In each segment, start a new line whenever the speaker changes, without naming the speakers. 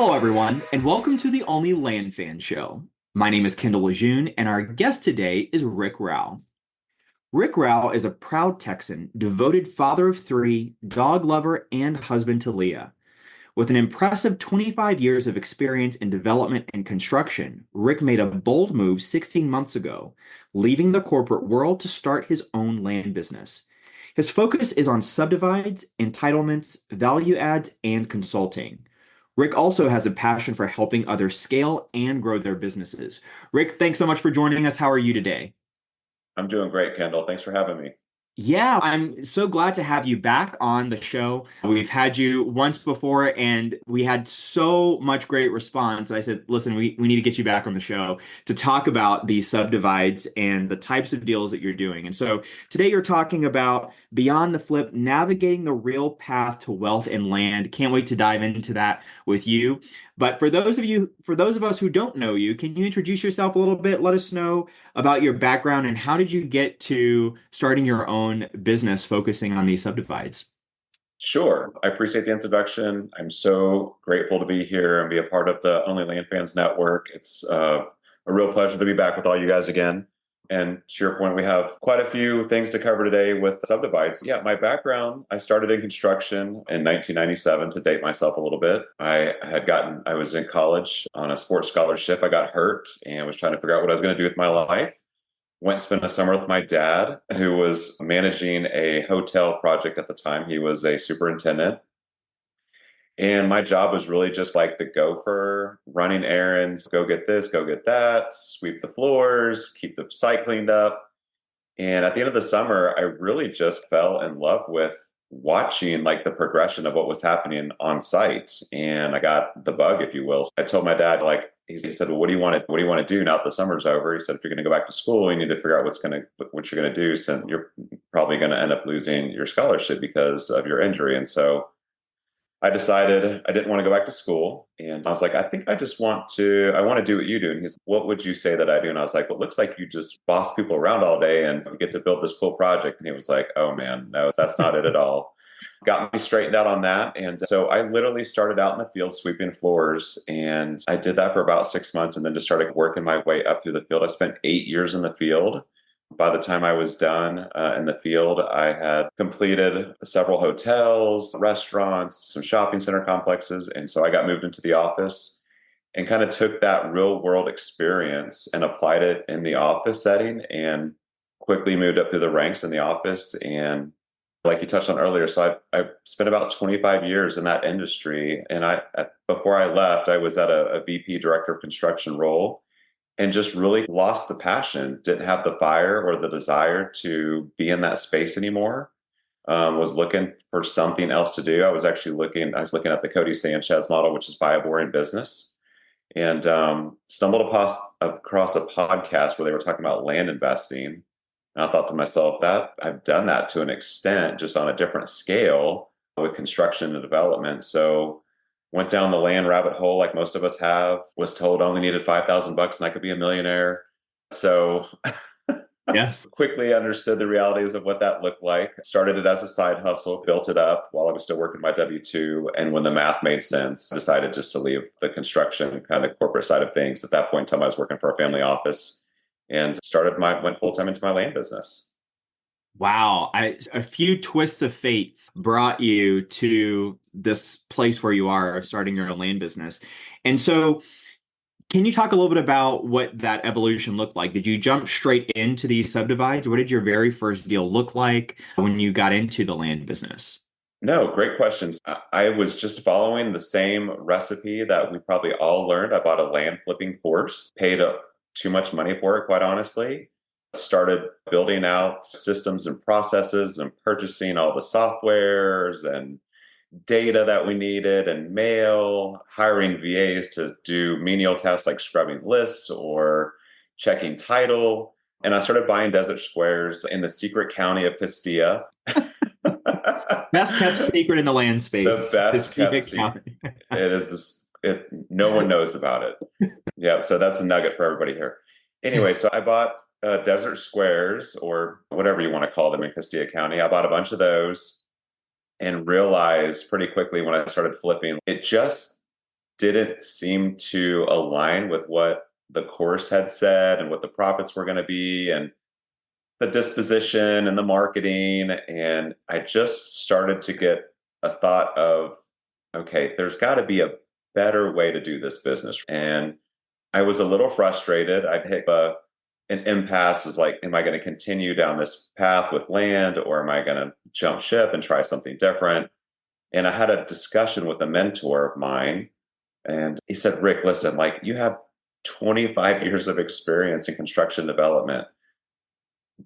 Hello, everyone, and welcome to the Only Land Fan Show. My name is Kendall Lejeune, and our guest today is Rick Rauch. Rick Rauch is a proud Texan, devoted father of three, dog lover, and husband to Leah. With an impressive 25 years of experience in development and construction, Rick made a bold move 16 months ago, leaving the corporate world to start his own land business. His focus is on subdivides, entitlements, value adds, and consulting. Rick also has a passion for helping others scale and grow their businesses. Rick, thanks so much for joining us. How are you today?
I'm doing great, Kendall. Thanks for having me.
Yeah, I'm so glad to have you back on the show. We've had you once before and we had so much great response. I said, listen, we need to get you back on the show to talk about these subdivides and the types of deals that you're doing. And so today you're talking about Beyond the Flip, navigating the real path to wealth and land. Can't wait to dive into that with you. But for those of us who don't know you, can you introduce yourself a little bit? Let us know about your background and how did you get to starting your own business focusing on these subdivides?
Sure. I appreciate the introduction. I'm so grateful to be here and be a part of the Only Land Fans Network. It's a real pleasure to be back with all you guys again. And to your point, we have quite a few things to cover today with subdivides. Yeah, my background, I started in construction in 1997 to date myself a little bit. I was in college on a sports scholarship. I got hurt and was trying to figure out what I was going to do with my life. Went and spent a summer with my dad, who was managing a hotel project at the time. He was a superintendent. And my job was really just like the gopher, running errands, go get this, go get that, sweep the floors, keep the site cleaned up. And at the end of the summer, I really just fell in love with watching like the progression of what was happening on site. And I got the bug, if you will. So I told my dad, like, he said, well, what do you want to do now that the summer's over? He said, if you're going to go back to school, you need to figure out what you're going to do, since you're probably going to end up losing your scholarship because of your injury. And so I decided I didn't want to go back to school. And I was like, I think I want to do what you do. And he's, what would you say that I do? And I was like, well, it looks like you just boss people around all day and we get to build this cool project. And he was like, oh man, no, that's not it at all. Got me straightened out on that. And so I literally started out in the field sweeping floors. And I did that for about 6 months and then just started working my way up through the field. I spent 8 years in the field. By the time I was done in the field, I had completed several hotels, restaurants, some shopping center complexes. And so I got moved into the office and kind of took that real world experience and applied it in the office setting and quickly moved up through the ranks in the office. And like you touched on earlier, so I spent about 25 years in that industry. And before I left, I was at a VP director of construction role and just really lost the passion, didn't have the fire or the desire to be in that space anymore. Was looking for something else to do. I was looking at the Cody Sanchez model, which is buy a boring business, and stumbled across a podcast where they were talking about land investing. And I thought to myself, that I've done that to an extent, just on a different scale with construction and development. So went down the land rabbit hole like most of us have, was told I only needed $5,000 and I could be a millionaire. So
Yes.
quickly understood the realities of what that looked like. Started it as a side hustle, built it up while I was still working my W-2. And when the math made sense, I decided just to leave the construction kind of corporate side of things. At that point in time, I was working for a family office and went full-time into my land business.
Wow. A few twists of fates brought you to this place where you are starting your own land business. And so can you talk a little bit about what that evolution looked like? Did you jump straight into these subdivides? What did your very first deal look like when you got into the land business?
No, great questions. I was just following the same recipe that we probably all learned. I bought a land flipping course, paid too much money for it, quite honestly. Started building out systems and processes and purchasing all the softwares and data that we needed and mail, hiring VAs to do menial tasks like scrubbing lists or checking title. And I started buying desert squares in the secret county of Castilla.
Best kept secret in the land
The
space.
best kept
Pacific
secret.
County.
It is no one knows about it. Yeah, so that's a nugget for everybody here. Anyway, so I bought desert squares or whatever you want to call them in Castilla County. I bought a bunch of those and realized pretty quickly when I started flipping, it just didn't seem to align with what the course had said and what the profits were going to be and the disposition and the marketing. And I just started to get a thought of, okay, there's got to be a better way to do this business. And I was a little frustrated. I'd hit an impasse is like, am I going to continue down this path with land, or am I going to jump ship and try something different? And I had a discussion with a mentor of mine, and he said, Rick, listen, like, you have 25 years of experience in construction development.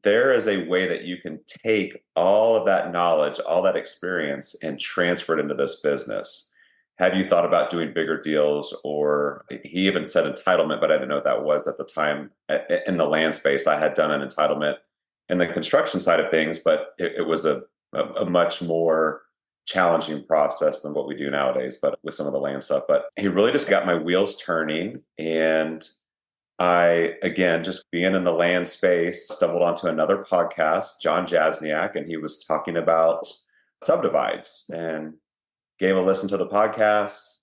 There is a way that you can take all of that knowledge, all that experience, and transfer it into this business. Have you thought about doing bigger deals? Or he even said entitlement, but I didn't know what that was at the time. In the land space, I had done an entitlement in the construction side of things, but it was a much more challenging process than what we do nowadays, but with some of the land stuff. But he really just got my wheels turning. And I, again, just being in the land space, stumbled onto another podcast, John Jasniak, and he was talking about subdivides, and gave a listen to the podcast.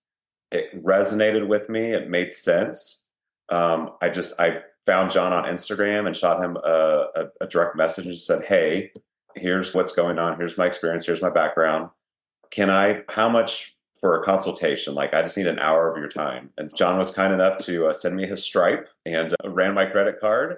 It resonated with me. It made sense. I found John on Instagram and shot him a direct message and said, hey, here's what's going on. Here's my experience. Here's my background. How much for a consultation? Like, I just need an hour of your time. And John was kind enough to send me his Stripe and ran my credit card.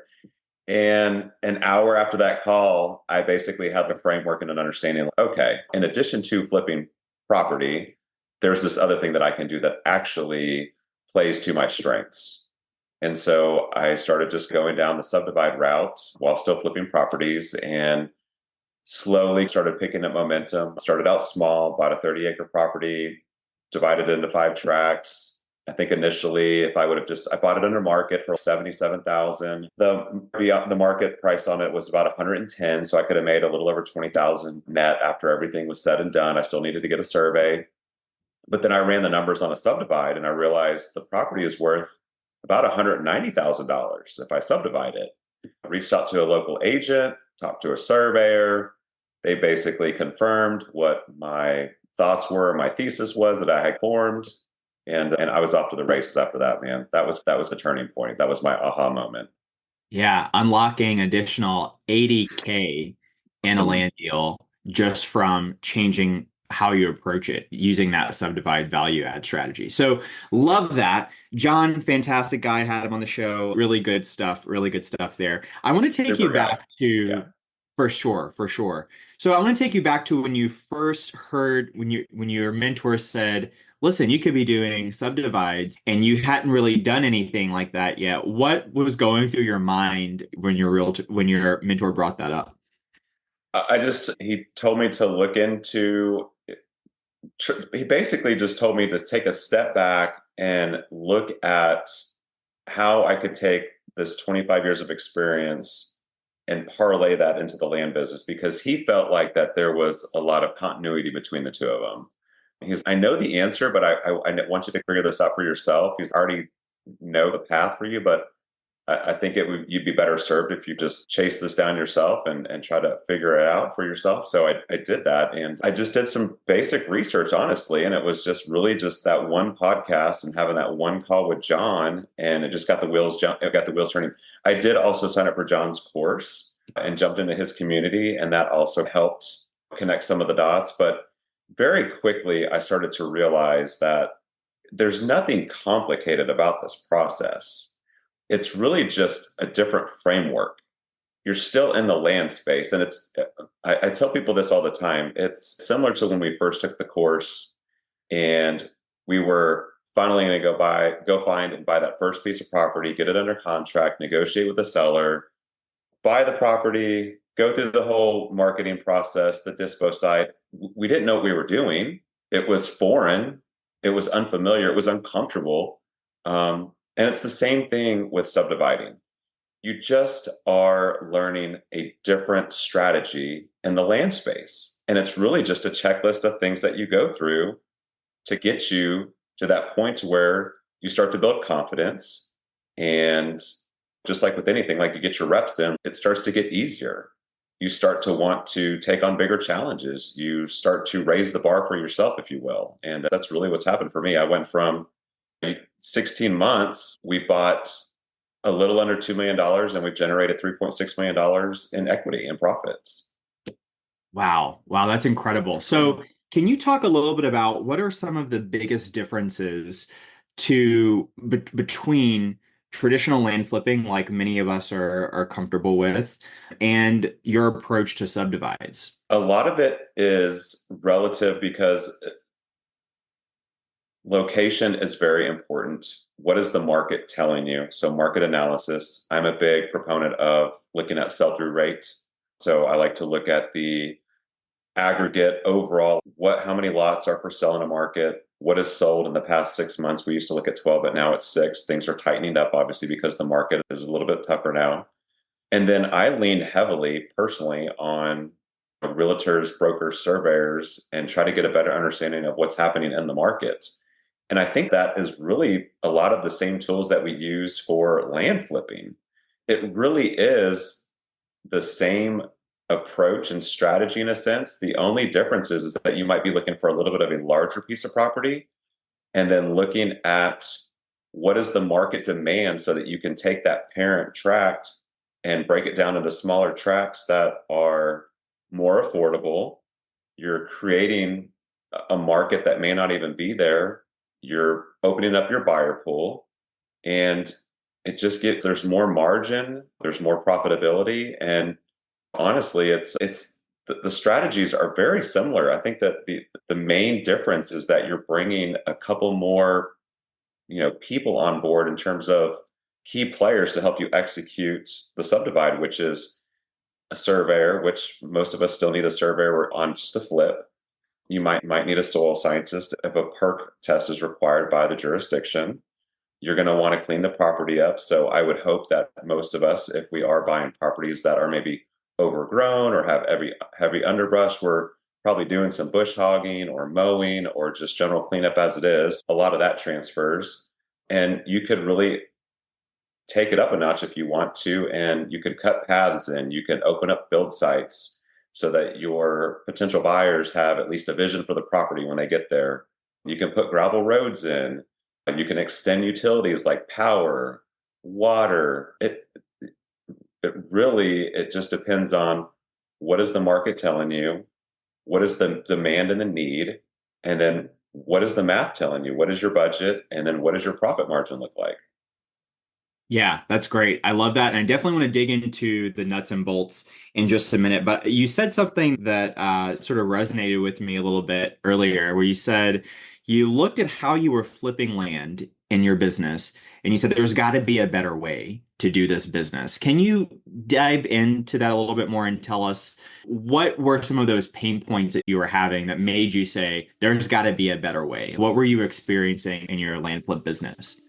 And an hour after that call, I basically had the framework and an understanding. Okay, in addition to flipping property, there's this other thing that I can do that actually plays to my strengths. And so I started just going down the subdivide route while still flipping properties, and slowly started picking up momentum. Started out small, bought a 30-acre property, divided it into 5 tracts. I think initially, if I would have I bought it under market for $77,000. The market price on it was about 110, so I could have made a little over 20,000 net after everything was said and done. I still needed to get a survey, but then I ran the numbers on a subdivide, and I realized the property is worth about $190,000 if I subdivide it. I reached out to a local agent, talked to a surveyor. They basically confirmed what my thoughts were, my thesis was that I had formed. And I was off to the races after that, man. That was the turning point. That was my aha moment.
Yeah, unlocking additional 80K in a land deal just from changing how you approach it using that subdivide value add strategy. So love that. John, fantastic guy, had him on the show. Really good stuff there. I want to take
Super
you
guy.
back to,
Yeah.
for sure. So I want to take you back to when you first heard, when your mentor said, listen, you could be doing subdivides, and you hadn't really done anything like that yet. What was going through your mind when your mentor brought that up?
He told me to look into, he basically just told me to take a step back and look at how I could take this 25 years of experience and parlay that into the land business, because he felt like that there was a lot of continuity between the two of them. I know the answer, but I want you to figure this out for yourself. He's already know the path for you, but I think you'd be better served if you just chase this down yourself and try to figure it out for yourself. So I did that, and I just did some basic research, honestly. And it was just really just that one podcast and having that one call with John, and it just got the wheels turning. I did also sign up for John's course and jumped into his community, and that also helped connect some of the dots. But very quickly, I started to realize that there's nothing complicated about this process. It's really just a different framework. You're still in the land space. And I tell people this all the time. It's similar to when we first took the course and we were finally going to go find and buy that first piece of property, get it under contract, negotiate with the seller, buy the property, go through the whole marketing process, the dispo side. We didn't know what we were doing. It was foreign. It was unfamiliar. It was uncomfortable. And it's the same thing with subdividing. You just are learning a different strategy in the land space. And it's really just a checklist of things that you go through to get you to that point where you start to build confidence. And just like with anything, like you get your reps in, it starts to get easier. You start to want to take on bigger challenges. You start to raise the bar for yourself, if you will. And that's really what's happened for me. I went from 16 months, we bought a little under $2 million and we've generated $3.6 million in equity and profits.
Wow. Wow, that's incredible. So, can you talk a little bit about what are some of the biggest differences between traditional land flipping, like many of us are comfortable with, and your approach to subdivides?
A lot of it is relative because location is very important. What is the market telling you? So, market analysis. I'm a big proponent of looking at sell-through rate. So, I like to look at the aggregate overall, how many lots are for sale in a market, what is sold in the past 6 months. We used to look at 12, but now it's 6. Things are tightening up, obviously, because the market is a little bit tougher now. And then I lean heavily personally on realtors, brokers, surveyors, and try to get a better understanding of what's happening in the market. And I think that is really a lot of the same tools that we use for land flipping. It really is the same approach and strategy in a sense. The only difference is that you might be looking for a little bit of a larger piece of property and then looking at what is the market demand so that you can take that parent tract and break it down into smaller tracts that are more affordable. You're creating a market that may not even be there. You're opening up your buyer pool, and there's more margin, there's more profitability, and honestly, the strategies are very similar. I think that the main difference is that you're bringing a couple more, people on board in terms of key players to help you execute the subdivide, which is a surveyor, which most of us still need a surveyor on just a flip. You might need a soil scientist if a perk test is required by the jurisdiction. You're going to want to clean the property up. So I would hope that most of us, if we are buying properties that are maybe overgrown or have heavy underbrush, we're probably doing some bush hogging or mowing or just general cleanup as it is. A lot of that transfers. And you could really take it up a notch if you want to, and you could cut paths in, you can open up build sites so that your potential buyers have at least a vision for the property when they get there. You can put gravel roads in, you can extend utilities like power, water. It just depends on what is the market telling you, what is the demand and the need, and then what is the math telling you, what is your budget, and then what does your profit margin look like?
Yeah, that's great. I love that. And I definitely want to dig into the nuts and bolts in just a minute. But you said something that sort of resonated with me a little bit earlier, where you said you looked at how you were flipping land in your business and you said there's got to be a better way to do this business. Can you dive into that a little bit more and tell us what were some of those pain points that you were having that made you say there's got to be a better way? What were you experiencing in your land flip business?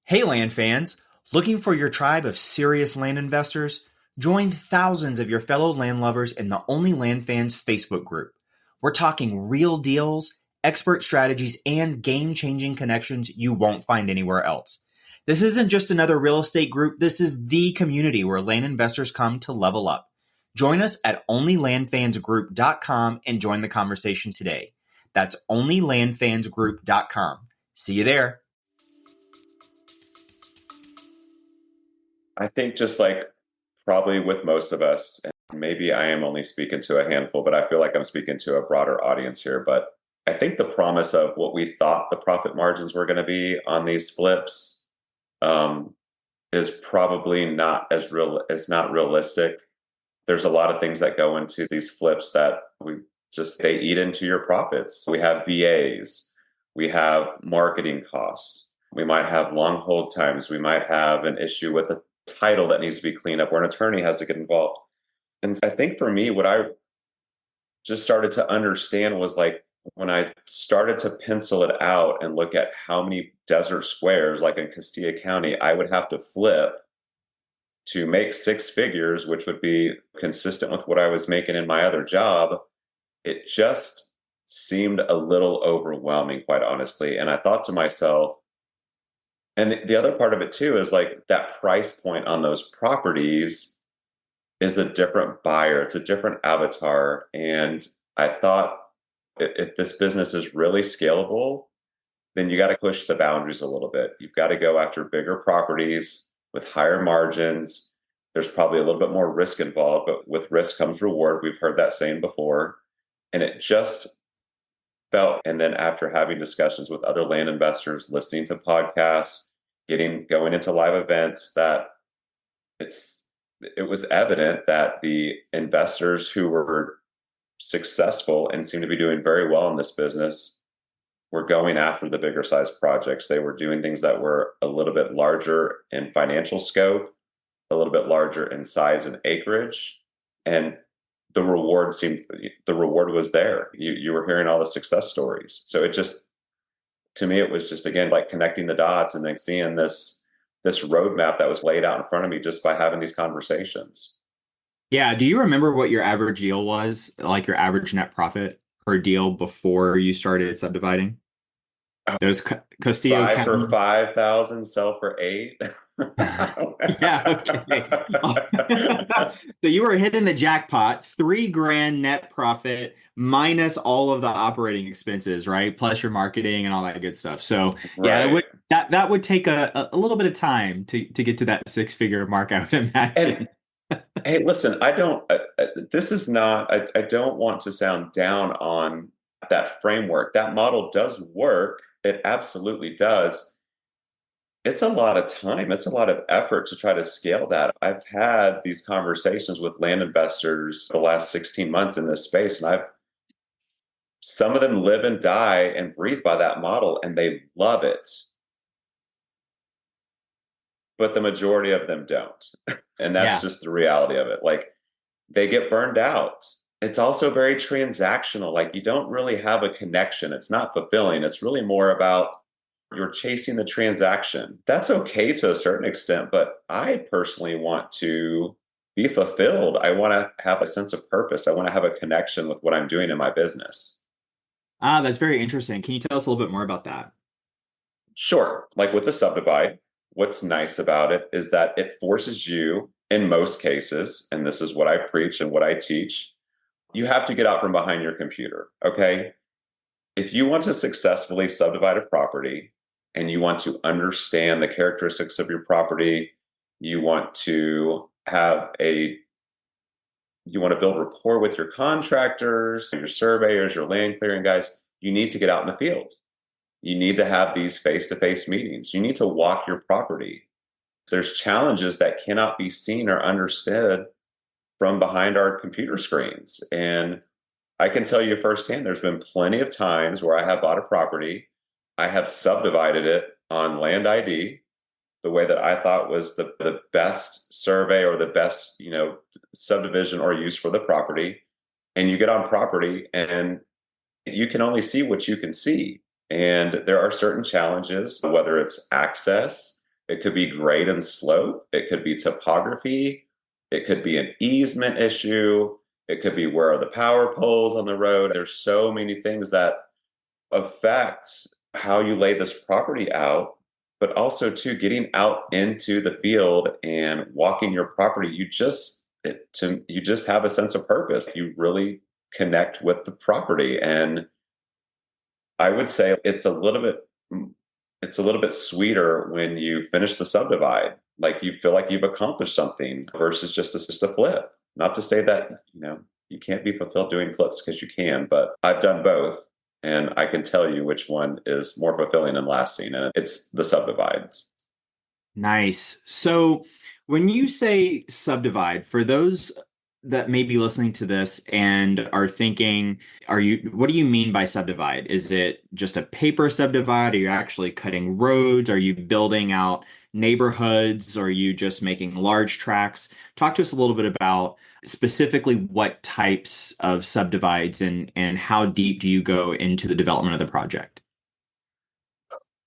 Hey, land fans! Looking for your tribe of serious land investors? Join thousands of your fellow land lovers in the Only Land Fans Facebook group. We're talking real deals, expert strategies, and game-changing connections you won't find anywhere else. This isn't just another real estate group. This is the community where land investors come to level up. Join us at onlylandfansgroup.com and join the conversation today. That's onlylandfansgroup.com. See you there.
I think just like probably with most of us, and maybe I am only speaking to a handful, but I feel like I'm speaking to a broader audience here. But I think the promise of what we thought the profit margins were going to be on these flips is probably not as real. It's not realistic. There's a lot of things that go into these flips that they eat into your profits. We have VAs, we have marketing costs, we might have long hold times, we might have an issue with a title that needs to be cleaned up or an attorney has to get involved. And I think for me, what I just started to understand was like when I started to pencil it out and look at how many desert squares, like in Castilla County, I would have to flip to make 6 figures, which would be consistent with what I was making in my other job. It just seemed a little overwhelming, quite honestly. And I thought to myself, and the other part of it too is like that price point on those properties is a different buyer. It's a different avatar. And I thought If this business is really scalable, then you got to push the boundaries a little bit. You've got to go after bigger properties with higher margins. There's probably a little bit more risk involved, but with risk comes reward. We've heard that saying before. And it just felt, and then after having discussions with other land investors, listening to podcasts, going into live events, that it was evident that the investors who were successful and seemed to be doing very well in this business were going after the bigger size projects. They were doing things that were a little bit larger in financial scope, a little bit larger in size and acreage, and the reward was there. You were hearing all the success stories. So to me, it was just, again, like connecting the dots and then seeing this roadmap that was laid out in front of me just by having these conversations.
Yeah. Do you remember what your average deal was, like your average net profit per deal before you started subdividing? Those Castillo
Buy
County.
for 5,000, sell for 8.
Yeah, okay. So you were hitting the jackpot, $3,000 net profit minus all of the operating expenses, right? Plus your marketing and all that good stuff. So yeah,
Right.
that would take a little bit of time to get to that six-figure mark, I would imagine.
And hey, listen, this is not, I don't want to sound down on that framework. That model does work. It absolutely does. It's a lot of time. It's a lot of effort to try to scale that. I've had these conversations with land investors the last 16 months in this space, and some of them live and die and breathe by that model, and they love it. But the majority of them don't. And that's just the reality of it. Like, they get burned out. It's also very transactional. Like, you don't really have a connection. It's not fulfilling. It's really more about you're chasing the transaction. That's okay to a certain extent, but I personally want to be fulfilled. I want to have a sense of purpose. I want to have a connection with what I'm doing in my business.
Ah, that's very interesting. Can you tell us a little bit more about that?
Sure. Like with the subdivide, what's nice about it is that it forces you, in most cases, and this is what I preach and what I teach, you have to get out from behind your computer. Okay. If you want to successfully subdivide a property and you want to understand the characteristics of your property, you want to build rapport with your contractors, your surveyors, your land clearing guys, you need to get out in the field. You need to have these face-to-face meetings. You need to walk your property. There's challenges that cannot be seen or understood from behind our computer screens. And I can tell you firsthand, there's been plenty of times where I have bought a property, I have subdivided it on land ID, the way that I thought was the best survey or the best, subdivision or use for the property. And you get on property and you can only see what you can see. And there are certain challenges, whether it's access, it could be grade and slope, it could be topography, it could be an easement issue, it could be where are the power poles on the road. There's so many things that affect how you lay this property out, but also too, getting out into the field and walking your property, you just have a sense of purpose. You really connect with the property. And I would say it's a little bit sweeter when you finish the subdivide. Like, you feel like you've accomplished something versus just a flip. Not to say that, you can't be fulfilled doing flips, because you can, but I've done both. And I can tell you which one is more fulfilling and lasting. And it's the subdivides.
Nice. So when you say subdivide, for those that may be listening to this and are thinking, what do you mean by subdivide? Is it just a paper subdivide? Are you actually cutting roads? Are you building out neighborhoods? Are you just making large tracts? Talk to us a little bit about specifically what types of subdivides and how deep do you go into the development of the project?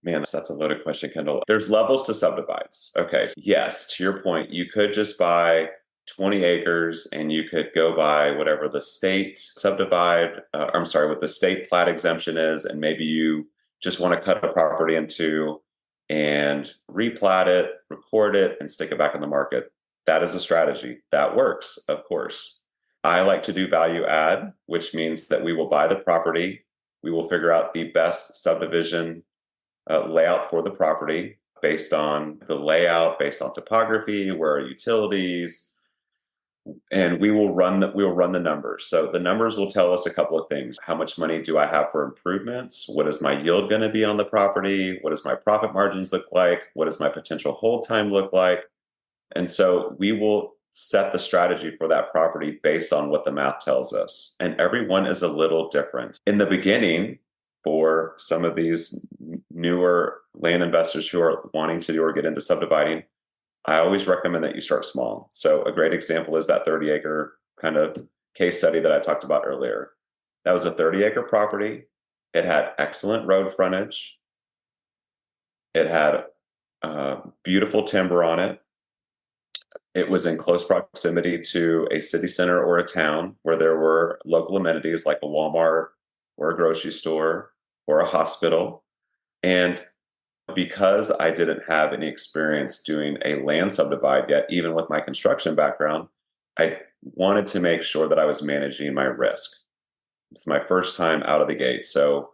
Man, that's a loaded question, Kendall. There's levels to subdivides. Okay. Yes, to your point, you could just buy 20 acres and you could go by whatever the state what the state plat exemption is. And maybe you just want to cut a property in two and replat it, record it, and stick it back on the market. That is a strategy that works, of course. I like to do value add, which means that we will buy the property. We will figure out the best subdivision layout for the property based on the layout, based on topography, where are utilities, and we will run the numbers. So the numbers will tell us a couple of things. How much money do I have for improvements? What is my yield going to be on the property? What does my profit margins look like? What does my potential hold time look like? And so we will set the strategy for that property based on what the math tells us. And everyone is a little different. In the beginning, for some of these newer land investors who are wanting to do or get into subdividing, I always recommend that you start small. So a great example is that 30-acre kind of case study that I talked about earlier. That was a 30-acre property. It had excellent road frontage. It had beautiful timber on it. It was in close proximity to a city center or a town where there were local amenities like a Walmart or a grocery store or a hospital. And because I didn't have any experience doing a land subdivide yet, even with my construction background, I wanted to make sure that I was managing my risk. It's my first time out of the gate. So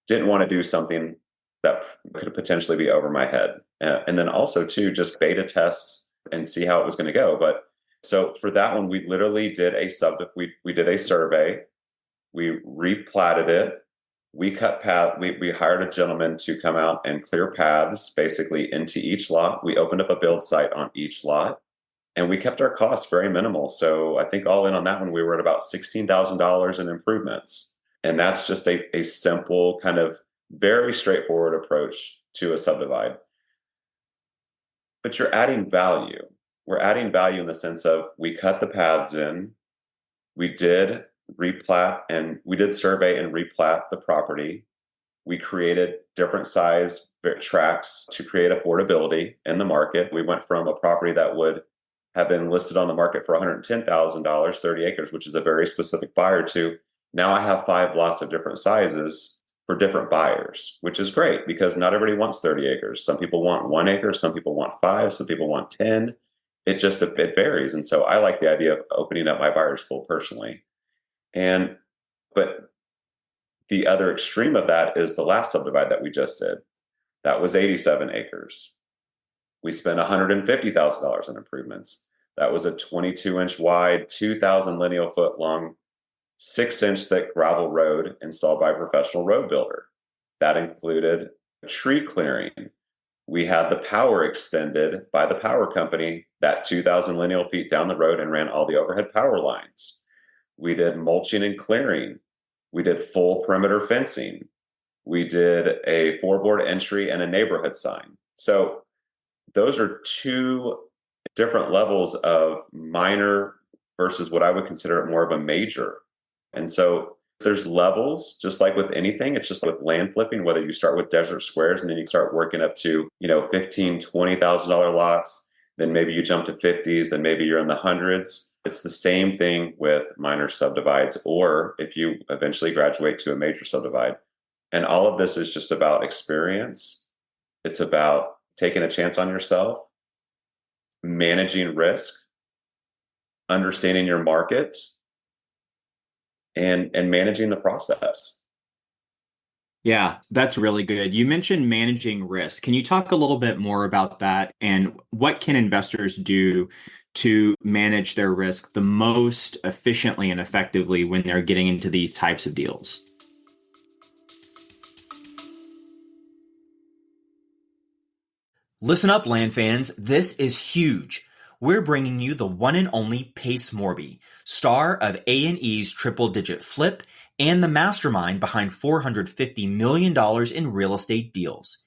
didn't want to do something that could potentially be over my head. And then also too, just beta test and see how it was going to go. But so for that one, we literally did we did a survey, we replatted it. We cut path. We hired a gentleman to come out and clear paths basically into each lot. We opened up a build site on each lot, and we kept our costs very minimal. So I think all in on that one, we were at about $16,000 in improvements. And that's just a simple kind of very straightforward approach to a subdivide. But you're adding value. We're adding value in the sense of we cut the paths in. We did replat and we did survey and replat the property. We created different size tracks to create affordability in the market. We went from a property that would have been listed on the market for $110,000, 30 acres, which is a very specific buyer, to now I have 5 lots of different sizes for different buyers, which is great because not everybody wants 30 acres. Some people want 1 acre, some people want 5, some people want 10. It varies. And so I like the idea of opening up my buyer's pool personally. But the other extreme of that is the last subdivide that we just did. That was 87 acres. We spent $150,000 in improvements. That was a 22-inch wide, 2,000 lineal foot long, 6-inch thick gravel road installed by a professional road builder. That included tree clearing. We had the power extended by the power company that 2,000 lineal feet down the road and ran all the overhead power lines. We did mulching and clearing. We did full perimeter fencing. We did a 4-board entry and a neighborhood sign. So those are 2 different levels of minor versus what I would consider more of a major. And so there's levels, just like with anything. It's just like with land flipping, whether you start with desert squares and then you start working up to, $15,000, $20,000 lots, then maybe you jump to 50s, then maybe you're in the hundreds. It's the same thing with minor subdivides, or if you eventually graduate to a major subdivide. And all of this is just about experience. It's about taking a chance on yourself, managing risk, understanding your market, and managing the process.
Yeah, that's really good. You mentioned managing risk. Can you talk a little bit more about that and what can investors do to manage their risk the most efficiently and effectively when they're getting into these types of deals? Listen up, land fans. This is huge. We're bringing you the one and only Pace Morby, star of A&E's Triple Digit Flip and the mastermind behind $450 million in real estate deals.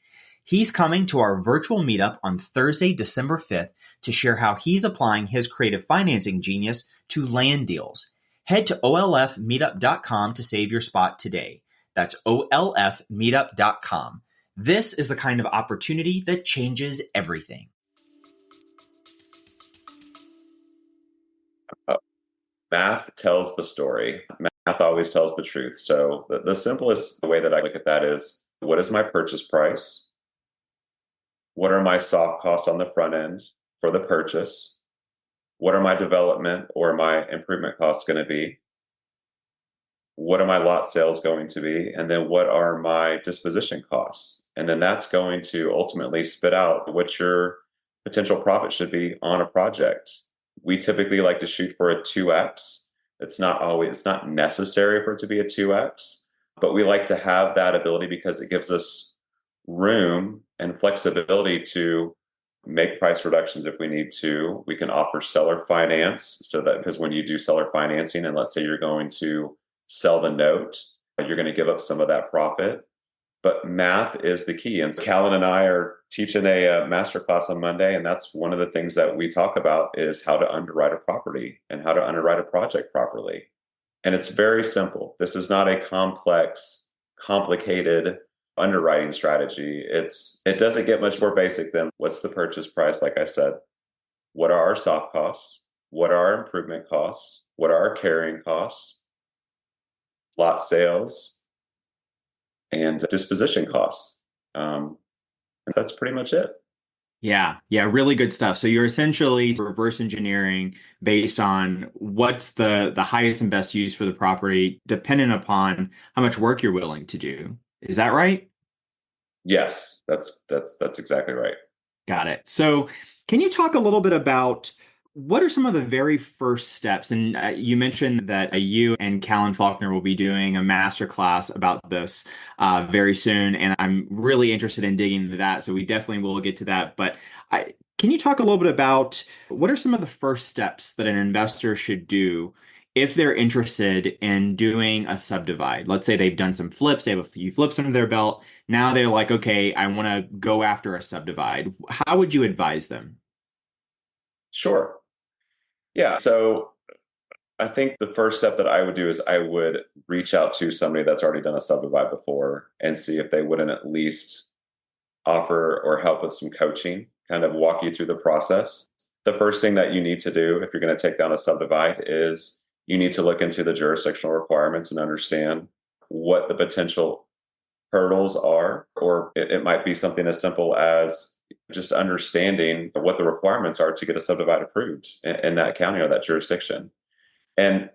He's coming to our virtual meetup on Thursday, December 5th to share how he's applying his creative financing genius to land deals. Head to olfmeetup.com to save your spot today. That's olfmeetup.com. This is the kind of opportunity that changes everything.
Math tells the story. Math always tells the truth. So the simplest way that I look at that is, what is my purchase price? What are my soft costs on the front end for the purchase? What are my development or my improvement costs going to be? What are my lot sales going to be? And then what are my disposition costs? And then that's going to ultimately spit out what your potential profit should be on a project. We typically like to shoot for a 2x. It's not necessary for it to be a 2x, but we like to have that ability because it gives us room and flexibility to make price reductions if we need to. We can offer seller finance so that because when you do seller financing, and let's say you're going to sell the note, you're going to give up some of that profit. But math is the key. And so Callan and I are teaching a masterclass on Monday, and that's one of the things that we talk about is how to underwrite a property and how to underwrite a project properly. And it's very simple. This is not a complex, complicated underwriting strategy. It doesn't get much more basic than what's the purchase price, like I said. What are our soft costs? What are our improvement costs? What are our carrying costs? Lot sales and disposition costs. And that's pretty much it.
Yeah, yeah, really good stuff. So you're essentially reverse engineering based on what's the highest and best use for the property, dependent upon how much work you're willing to do. Is that right?
Yes, that's exactly right.
Got it. So can you talk a little bit about what are some of the very first steps? And you mentioned that you and Callan Faulkner will be doing a master class about this very soon, and I'm really interested in digging into that. So we definitely will get to that. But can you talk a little bit about what are some of the first steps that an investor should do if they're interested in doing a subdivide? Let's say they've done some flips, they have a few flips under their belt. Now they're like, okay, I want to go after a subdivide. How would you advise them?
Sure. Yeah. So I think the first step that I would do is I would reach out to somebody that's already done a subdivide before and see if they wouldn't at least offer or help with some coaching, kind of walk you through the process. The first thing that you need to do if you're going to take down a subdivide is you need to look into the jurisdictional requirements and understand what the potential hurdles are, or it might be something as simple as just understanding what the requirements are to get a subdivide approved in that county or that jurisdiction. And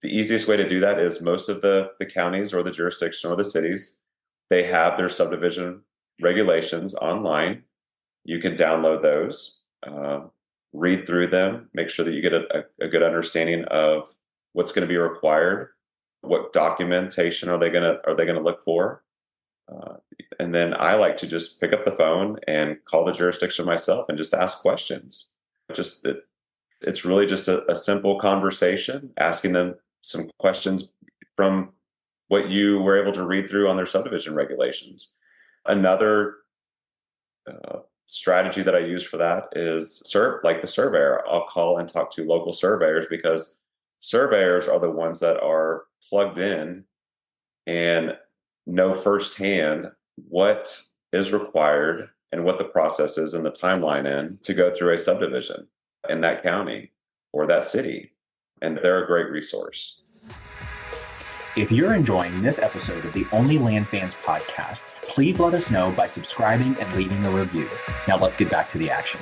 the easiest way to do that is most of the counties or the jurisdiction or the cities, they have their subdivision regulations online. You can download those, read through them, make sure that you get a good understanding of what's going to be required, what documentation are they going to look for, and then I like to just pick up the phone and call the jurisdiction myself and just ask questions. Just it's really just a simple conversation, asking them some questions from what you were able to read through on their subdivision regulations. Another strategy that I use for that is like the surveyor. I'll call and talk to local surveyors because surveyors are the ones that are plugged in and know firsthand what is required and what the process is and the timeline in to go through a subdivision in that county or that city. And they're a great resource.
If you're enjoying this episode of the Only Land Fans podcast, please let us know by subscribing and leaving a review. Now let's get back to the action.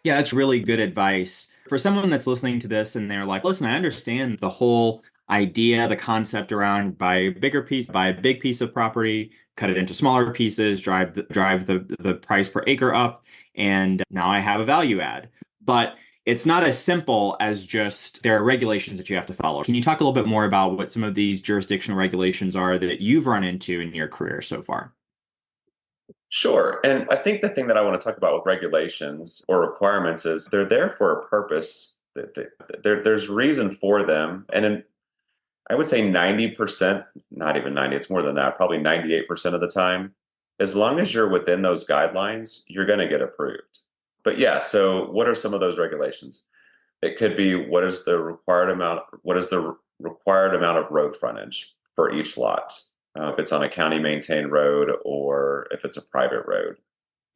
Yeah, that's really good advice. For someone that's listening to this and they're like, listen, I understand the whole idea, the concept around buy a big piece of property, cut it into smaller pieces, drive the price per acre up, and now I have a value add. But it's not as simple as just there are regulations that you have to follow. Can you talk a little bit more about what some of these jurisdictional regulations are that you've run into in your career so far?
Sure. And I think the thing that I want to talk about with regulations or requirements is they're there for a purpose. There's reason for them. And I would say 90%, not even 90, it's more than that, probably 98% of the time, as long as you're within those guidelines, you're going to get approved. But yeah, so what are some of those regulations? It could be what is the required amount of road frontage for each lot, if it's on a county maintained road or if it's a private road.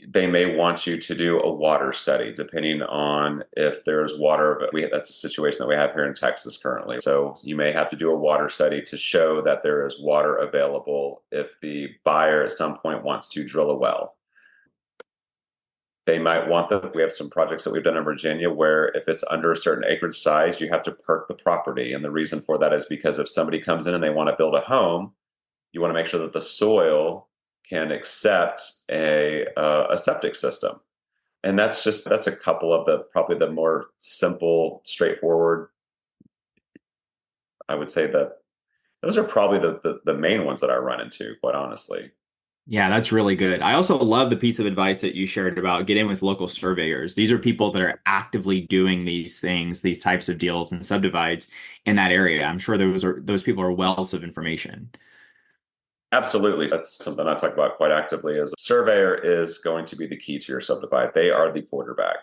They may want you to do a water study, depending on if there's water. That's a situation that we have here in Texas currently. So you may have to do a water study to show that there is water available if the buyer at some point wants to drill a well. They might want we have some projects that we've done in Virginia where if it's under a certain acreage size, you have to perk the property. And the reason for that is because if somebody comes in and they want to build a home, you want to make sure that the soil can accept a septic system. And that's a couple of the probably the more simple, straightforward. I would say that those are probably the main ones that I run into, quite honestly.
Yeah, that's really good. I also love the piece of advice that you shared about get in with local surveyors. These are people that are actively doing these things, these types of deals and subdivides in that area. I'm sure those people are wealth of information.
Absolutely. That's something I talk about quite actively is a surveyor is going to be the key to your subdivide. They are the quarterback.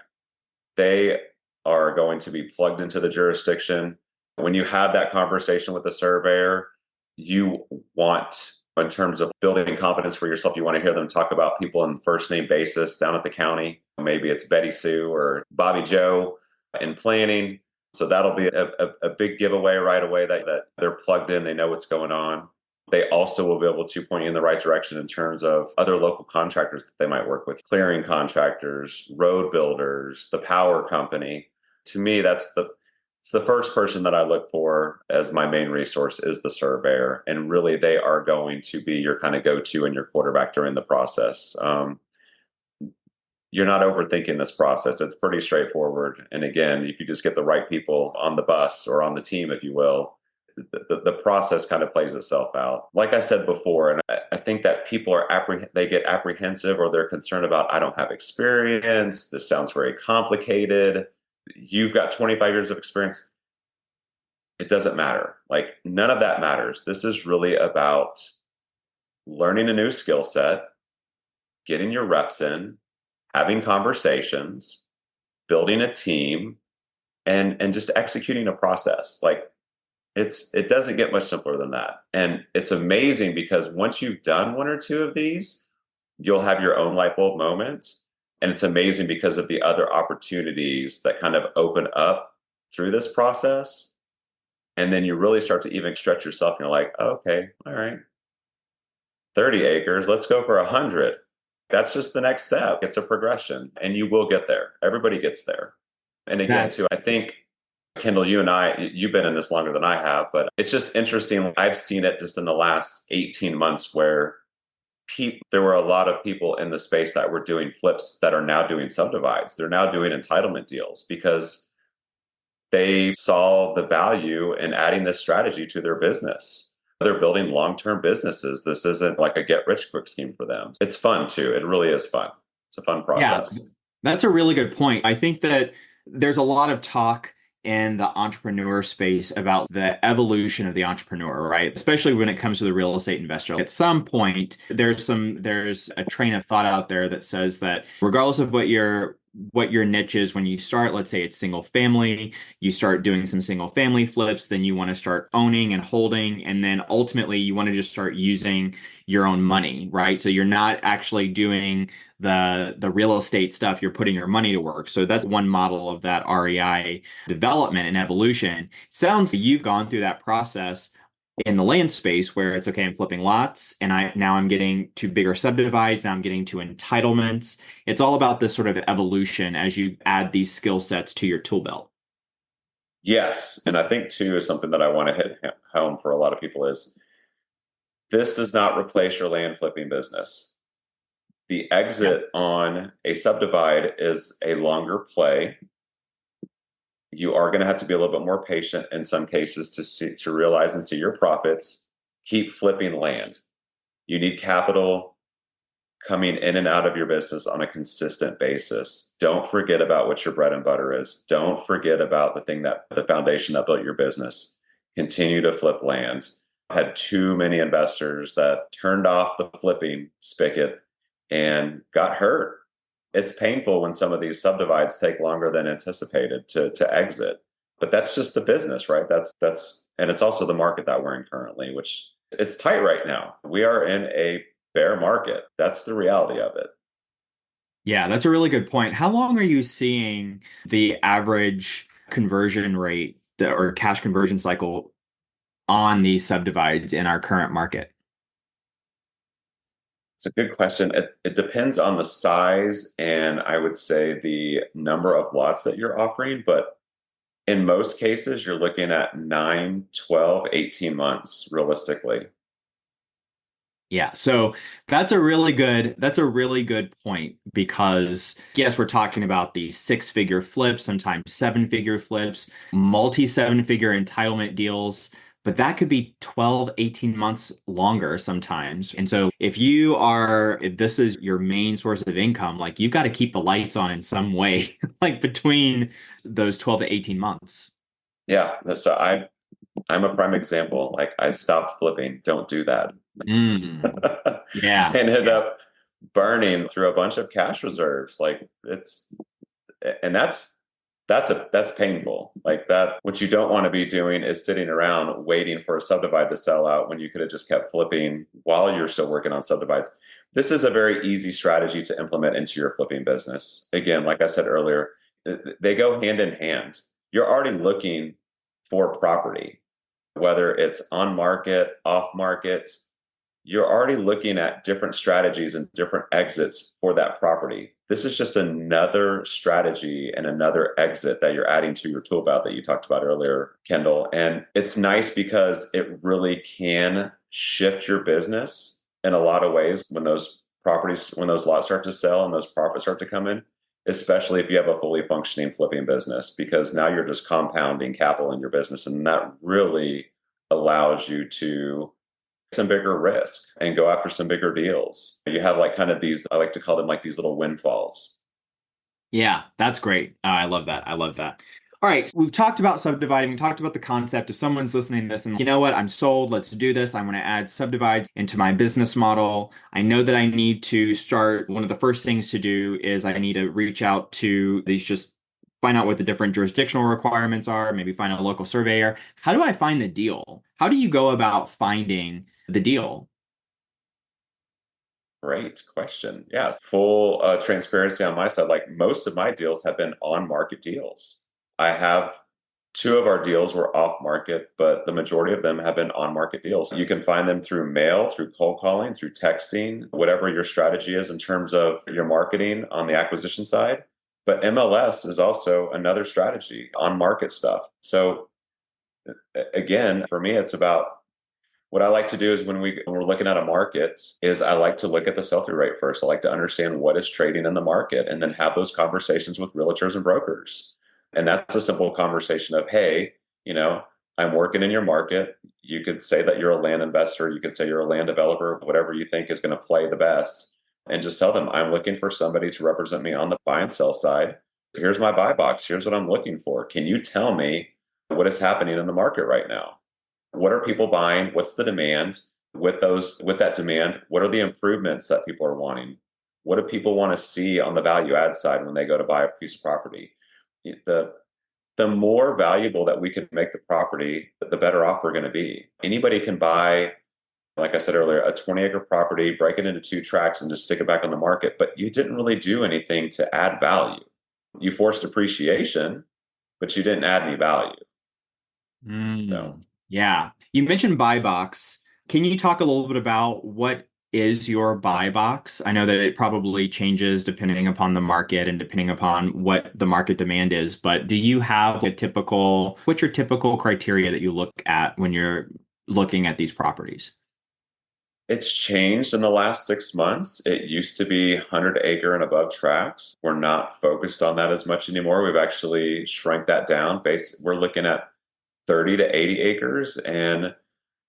They are going to be plugged into the jurisdiction. When you have that conversation with the surveyor, you want, in terms of building confidence for yourself, you want to hear them talk about people on first name basis down at the county. Maybe it's Betty Sue or Bobby Joe in planning. So that'll be a big giveaway right away that they're plugged in, they know what's going on. They also will be able to point you in the right direction in terms of other local contractors that they might work with, clearing contractors, road builders, the power company. To me, it's the first person that I look for as my main resource is the surveyor. And really, they are going to be your kind of go-to and your quarterback during the process. You're not overthinking this process. It's pretty straightforward. And again, if you just get the right people on the bus or on the team, if you will, the process kind of plays itself out. Like I said before, and I think that people they get apprehensive or they're concerned about, I don't have experience. This sounds very complicated. You've got 25 years of experience. It doesn't matter. Like none of that matters. This is really about learning a new skill set, getting your reps in, having conversations, building a team, and just executing a process. Like it doesn't get much simpler than that. And it's amazing because once you've done one or two of these, you'll have your own light bulb moment. And it's amazing because of the other opportunities that kind of open up through this process. And then you really start to even stretch yourself and you're like, oh, okay, all right, 30 acres, let's go for 100. That's just the next step. It's a progression and you will get there. Everybody gets there. And again,
That's
too, I think Kendall, you've been in this longer than I have, but it's just interesting. I've seen it just in the last 18 months where there were a lot of people in the space that were doing flips that are now doing subdivides. They're now doing entitlement deals because they saw the value in adding this strategy to their business. They're building long-term businesses. This isn't like a get-rich-quick scheme for them. It's fun too. It really is fun. It's a fun
Yeah,
process.
that's a really good point. I think that there's a lot of talk in the entrepreneur space about the evolution of the entrepreneur, right? Especially when it comes to the real estate investor. At some point, there's a train of thought out there that says that regardless of what your niche is when you start, let's say it's single family, you start doing some single family flips, then you want to start owning and holding, and then ultimately you want to just start using your own money, right? So you're not actually doing the real estate stuff, you're putting your money to work. So that's one model of that REI development and evolution. Sounds like you've gone through that process in the land space where it's okay, I'm flipping lots and I'm getting to bigger subdivides, now I'm getting to entitlements. It's all about this sort of evolution as you add these skill sets to your tool belt.
Yes. And I think too is something that I want to hit home for a lot of people is this does not replace your land flipping business. The
Yeah.
exit on a subdivide is a longer play. You are going to have to be a little bit more patient in some cases to realize and see your profits. Keep flipping land. You need capital coming in and out of your business on a consistent basis. Don't forget about what your bread and butter is. Don't forget about the foundation that built your business. Continue to flip land. I had too many investors that turned off the flipping spigot and got hurt. It's painful when some of these subdivides take longer than anticipated to exit. But that's just the business, right? And it's also the market that we're in currently, which it's tight right now. We are in a bear market. That's the reality of it.
Yeah, that's a really good point. How long are you seeing the average conversion rate or cash conversion cycle on these subdivides in our current market?
It's a good question. It depends on the size and I would say the number of lots that you're offering, but in most cases, you're looking at 9, 12, 18 months realistically.
Yeah, so that's a really good point because yes, we're talking about the six-figure flips, sometimes seven-figure flips, multi-seven-figure entitlement deals, but that could be 12, 18 months longer sometimes. And so if this is your main source of income, like you've got to keep the lights on in some way, like between those 12 to 18 months.
Yeah. So I'm a prime example. Like I stopped flipping. Don't do that.
Mm,
I
yeah,
ended
yeah.
up burning through a bunch of cash reserves. Like it's and that's painful. Like that what you don't want to be doing is sitting around waiting for a subdivide to sell out when you could have just kept flipping while you're still working on subdivides. This is a very easy strategy to implement into your flipping business. Again, like I said earlier, they go hand in hand. You're already looking for property, whether it's on market, off market, you're already looking at different strategies and different exits for that property. This is just another strategy and another exit that you're adding to your tool belt that you talked about earlier, Kendall. And it's nice because it really can shift your business in a lot of ways when those lots start to sell and those profits start to come in, especially if you have a fully functioning flipping business, because now you're just compounding capital in your business. And that really allows you to some bigger risk and go after some bigger deals. You have like kind of these, I like to call them like these little windfalls.
Yeah, that's great. I love that. I love that. All right, so we've talked about subdividing. We talked about the concept. If someone's listening to this and you know what, I'm sold, let's do this. I want to add subdivides into my business model. I know that I need to start. One of the first things to do is I need to reach out to these, just find out what the different jurisdictional requirements are, maybe find a local surveyor. How do I find the deal? How do you go about finding the deal?
Great question. Yeah, full transparency on my side. Like most of my deals have been on market deals. I have two of our deals were off market, but the majority of them have been on market deals. You can find them through mail, through cold calling, through texting, whatever your strategy is in terms of your marketing on the acquisition side. But MLS is also another strategy on market stuff. So again, for me, it's about what I like to do is when we're looking at a market is I like to look at the sell-through rate first. I like to understand what is trading in the market and then have those conversations with realtors and brokers. And that's a simple conversation of, hey, I'm working in your market. You could say that you're a land investor. You could say you're a land developer, whatever you think is going to play the best. And just tell them, I'm looking for somebody to represent me on the buy and sell side. Here's my buy box. Here's what I'm looking for. Can you tell me what is happening in the market right now? What are people buying? What's the demand? With that demand, what are the improvements that people are wanting? What do people want to see on the value add side when they go to buy a piece of property? The the more valuable that we can make the property, the better off we're going to be. Anybody can buy, like I said earlier, a 20-acre property, break it into two tracts, and just stick it back on the market. But you didn't really do anything to add value. You forced appreciation, but you didn't add any value. So
Yeah. You mentioned buy box. Can you talk a little bit about what is your buy box? I know that it probably changes depending upon the market and depending upon what the market demand is, but do you have what's your typical criteria that you look at when you're looking at these properties?
it's changed in the last 6 months. It used to be 100-acre and above tracts. We're not focused on that as much anymore. We've actually shrank that down. We're looking at 30 to 80 acres. And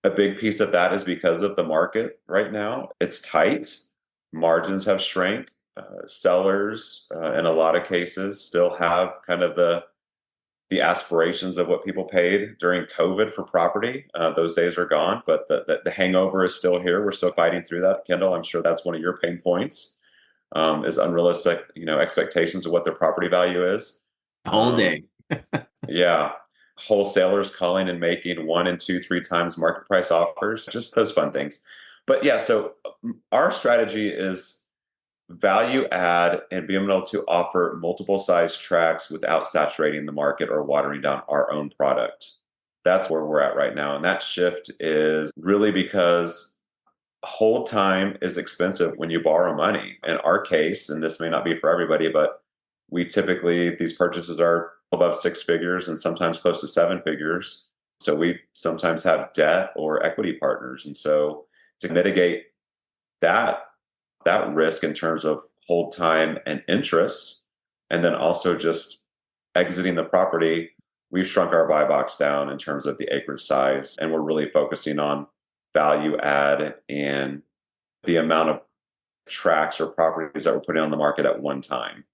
a big piece of that is because of the market right now. It's tight. Margins have shrank. Sellers, in a lot of cases, still have kind of the aspirations of what people paid during COVID for property. Those days are gone, but the hangover is still here. We're still fighting through that. Kendall, I'm sure that's one of your pain points, is unrealistic, expectations of what their property value is.
All day.
Yeah. Wholesalers calling and making 1 and 2, 3 times market price offers, just those fun things. But yeah, so our strategy is value add and being able to offer multiple size tracks without saturating the market or watering down our own product. That's where we're at right now. And that shift is really because hold time is expensive when you borrow money. In our case, and this may not be for everybody, but we typically, these purchases are above six figures and sometimes close to seven figures. So we sometimes have debt or equity partners. And so to mitigate that, that risk in terms of hold time and interest, and then also just exiting the property, we've shrunk our buy box down in terms of the acreage size. And we're really focusing on value add and the amount of tracts or properties that we're putting on the market at one time.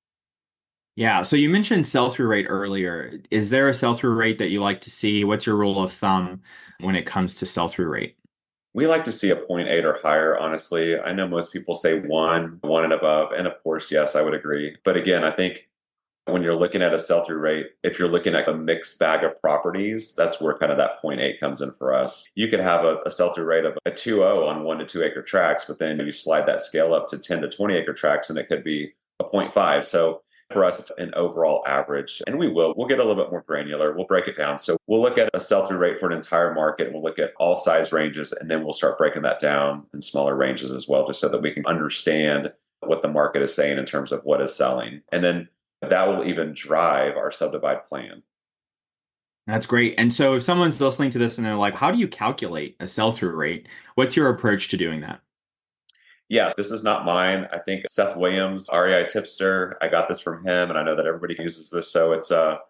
Yeah. So you mentioned sell-through rate earlier. Is there a sell-through rate that you like to see? What's your rule of thumb when it comes to sell-through rate?
We like to see a point 0.8 or higher, honestly. I know most people say one and above. And of course, yes, I would agree. But again, I think when you're looking at a sell-through rate, if you're looking at a mixed bag of properties, that's where kind of that point 0.8 comes in for us. You could have a sell-through rate of a 2.0 on 1 to 2 acre tracts, but then you slide that scale up to 10 to 20 acre tracts and it could be a 0.5. So for us, it's an overall average. And we'll get a little bit more granular. We'll break it down. So we'll look at a sell-through rate for an entire market. And we'll look at all size ranges, and then we'll start breaking that down in smaller ranges as well, just so that we can understand what the market is saying in terms of what is selling. And then that will even drive our subdivide plan.
That's great. And so if someone's listening to this and they're like, how do you calculate a sell-through rate? What's your approach to doing that?
Yes, this is not mine. I think Seth Williams, REI tipster, I got this from him, and I know that everybody uses this. So it's a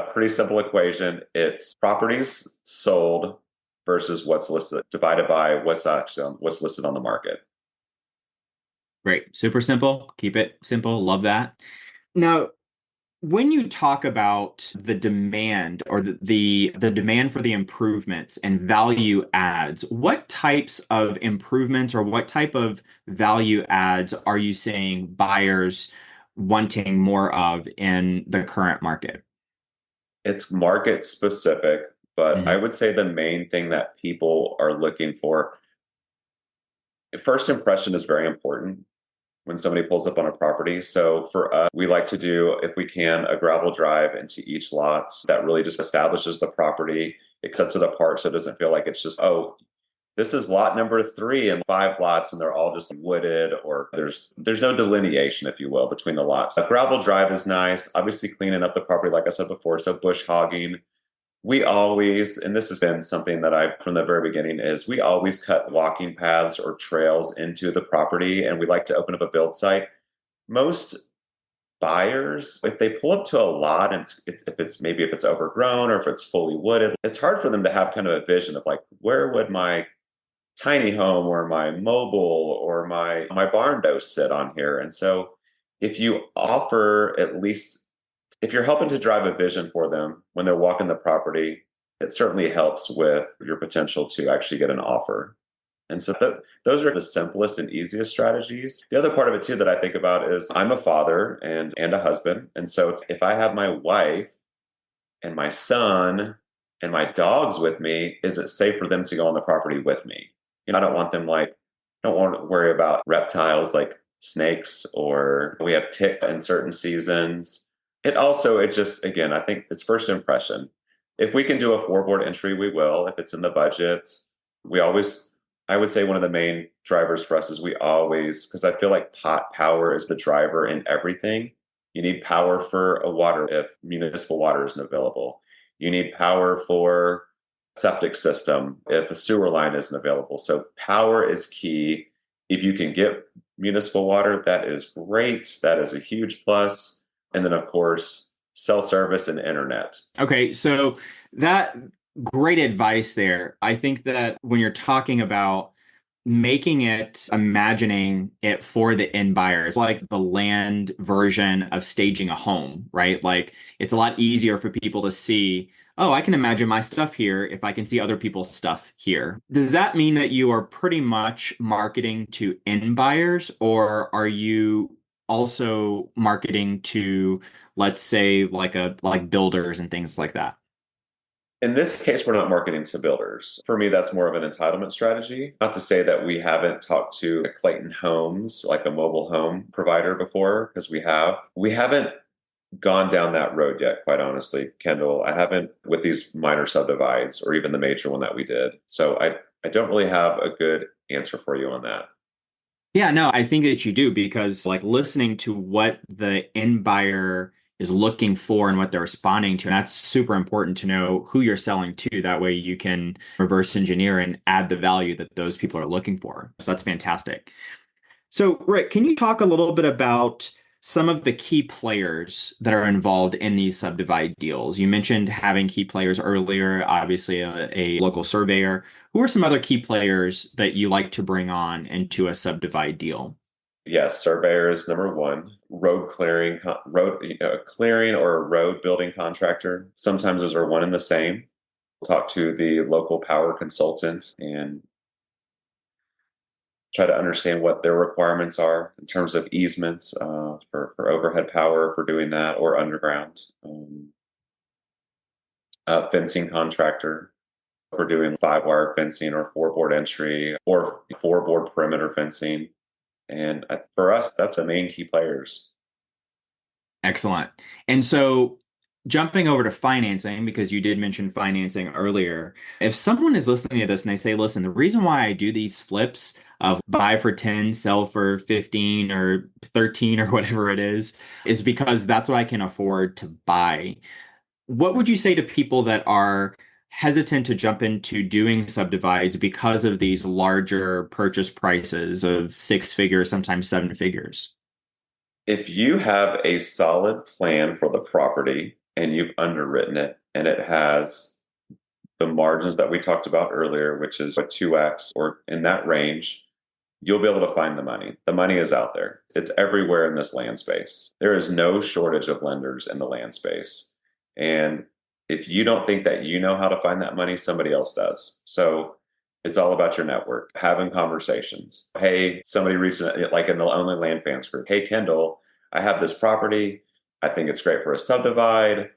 pretty simple equation. It's properties sold versus what's listed divided by what's listed on the market.
Great. Super simple. Keep it simple. Love that. Now, when you talk about the demand or the demand for the improvements and value adds, what types of improvements or what type of value adds are you seeing buyers wanting more of in the current market?
It's market specific, but I
Mhm.
would say the main thing that people are looking for, first impression is very important when somebody pulls up on a property. So for us, we like to do, if we can, a gravel drive into each lot that really just establishes the property. It sets it apart so it doesn't feel like it's just, oh, this is lot number 3 and 5 lots and they're all just wooded, or there's no delineation, if you will, between the lots. A gravel drive is nice, obviously cleaning up the property, like I said before, so bush hogging. We always, and this has been something that I, from the very beginning, is we always cut walking paths or trails into the property, and we like to open up a build site. Most buyers, if they pull up to a lot and if it's overgrown or if it's fully wooded, it's hard for them to have kind of a vision of like, where would my tiny home or my mobile or my barn dough sit on here? And so if you offer, at least if you're helping to drive a vision for them when they're walking the property, it certainly helps with your potential to actually get an offer. And so those are the simplest and easiest strategies. The other part of it too that I think about is I'm a father and a husband. And so it's, if I have my wife and my son and my dogs with me, is it safe for them to go on the property with me? You know, I don't want them like, I don't want to worry about reptiles like snakes, or we have tick in certain seasons. It just, again, I think it's first impression. If we can do a 4 board entry, we will, if it's in the budget. We always, I would say one of the main drivers for us is we always, because I feel like pot power is the driver in everything. You need power for a water if municipal water isn't available. You need power for septic system if a sewer line isn't available. So power is key. If you can get municipal water, that is great. That is a huge plus. And then, of course, cell service and internet.
Okay, so that great advice there. I think that when you're talking about making it, imagining it for the end buyers, like the land version of staging a home, right? Like it's a lot easier for people to see, oh, I can imagine my stuff here if I can see other people's stuff here. Does that mean that you are pretty much marketing to end buyers, or are you also marketing to, let's say, like builders and things like that?
In this case, we're not marketing to builders. For me, that's more of an entitlement strategy. Not to say that we haven't talked to Clayton Homes, like a mobile home provider before, because we have. We haven't gone down that road yet, quite honestly, Kendall. I haven't with these minor subdivides or even the major one that we did. So I don't really have a good answer for you on that.
Yeah, no, I think that you do because like listening to what the end buyer is looking for and what they're responding to, and that's super important to know who you're selling to. That way you can reverse engineer and add the value that those people are looking for. So that's fantastic. So, Rick, can you talk a little bit about some of the key players that are involved in these subdivide deals? You mentioned having key players earlier, obviously a local surveyor. Who are some other key players that you like to bring on into a subdivide deal?
Yes, surveyor is number one. Clearing or a road building contractor. Sometimes those are one and the same. We'll talk to the local power consultant and try to understand what their requirements are in terms of easements for overhead power for doing that or underground. Fencing contractor for doing 5 wire fencing or 4 board entry or 4 board perimeter fencing. And for us, that's the main key players.
Excellent. And so jumping over to financing, because you did mention financing earlier, if someone is listening to this and they say, listen, the reason why I do these flips of buy for 10, sell for 15 or 13 or whatever it is because that's what I can afford to buy. What would you say to people that are hesitant to jump into doing subdivides because of these larger purchase prices of 6 figures, sometimes 7 figures?
If you have a solid plan for the property and you've underwritten it and it has the margins that we talked about earlier, which is a 2x or in that range, you'll be able to find the money. The money is out there. It's everywhere in this land space. There is no shortage of lenders in the land space. And if you don't think that you know how to find that money, somebody else does. So it's all about your network, having conversations. Hey, somebody recently, like in the Only Land Fans group, hey, Kendall, I have this property. I think it's great for a subdivide.